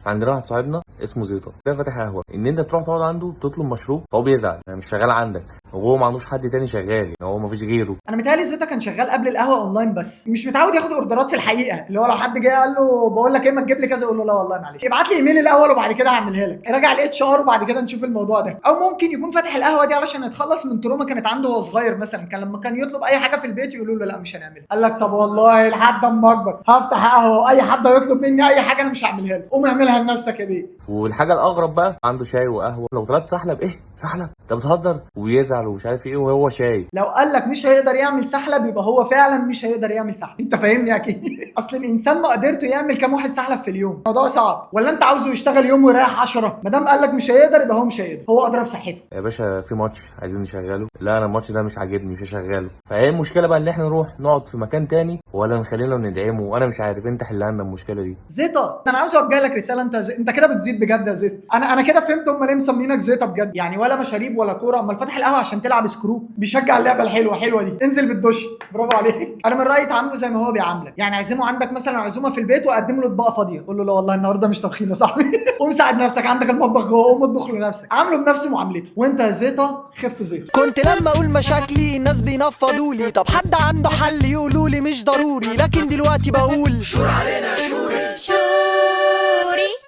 عندنا واحد صاحبنا اسمه زيطه ده فاتح قهوه، ان انت تروح تقعد عنده تطلب مشروب فهو بيزعل، يعني مش شغال عندك وهو ما عندوش حد تاني شغال، يعني هو ما فيش غيره. انا متهيألي زيتا كان شغال قبل القهوه اونلاين، بس مش متعود ياخد اوردرات في الحقيقه، اللي هو لو حد جه قال له بقول لك ايه ما تجيب لي كذا، يقول له لا والله معلش ابعت لي ايميل الاول وبعد كده هعملها لك، راجع الاتش ار وبعد كده نشوف الموضوع ده. او ممكن يكون فاتح القهوه دي علشان يتخلص من تروما كانت عنده وهو صغير، مثلا كان لما كان يطلب اي حاجه في البيت يقولوا له لا مش هنعملها، قال لك طب والله لحد اما اكبر هفتح قهوه واي حد هيطلب مني اي حاجه انا مش هعملها له، قوم اعملها لنفسك يا بيه. والحاجه الاغرب بقى عنده شاي وقهوه، لو طلبت سحلب ايه سحلب انت بتهزر ويزعل ومش عارف ايه وهو شاي. لو قال لك مش هيقدر يعمل سحلب يبقى هو فعلا مش هيقدر يعمل سحلب، انت فاهمني اكيد. اصل الانسان ما قدرته يعمل كام واحد سحلب في اليوم، الموضوع صعب. ولا انت عاوزه يشتغل يوم ويريح 10؟ ما دام قال لك مش هيقدر يبقى هو مش هيقدر، هو ادرى بصحته. يا باشا في ماتش عايزين نشغله، لا انا الماتش ده مش عاجبني مش هشغله. فهي المشكله بقى ان احنا نروح نقعد في مكان تاني ولا نخلينا ندعمه، وانا مش عارف انت حل لنا المشكله دي. زيطه انا عاوز اوجه لك رساله، انت كده بتزيد بجد يا زيطه. انا كده فهمت هم ليه مسمينك زيطه بجد، يعني ولا مشاريب ولا كوره، امال فاتح القهوه عشان تلعب سكرو، بيشجع اللعبه الحلوه دي. انزل بالدش، برافو عليك. انا من رايي تعامله زي ما هو بيعاملك، يعني عزمه عندك مثلا عزومه في البيت وقدم له اطباق فاضيه، قول له لا والله النهارده مش طابخين يا صاحبي. قوم ساعد نفسك، عندك المطبخ جوه قوم اطبخ لنفسك، عامله بنفس معاملته. وانت يا زيطه خف زيطه. كنت لما اقول مشاكلي الناس بينفضوا لي، طب حد عنده حل يقولوا لي مش ضروري، لكن دلوقتي بقول شور علينا شوري.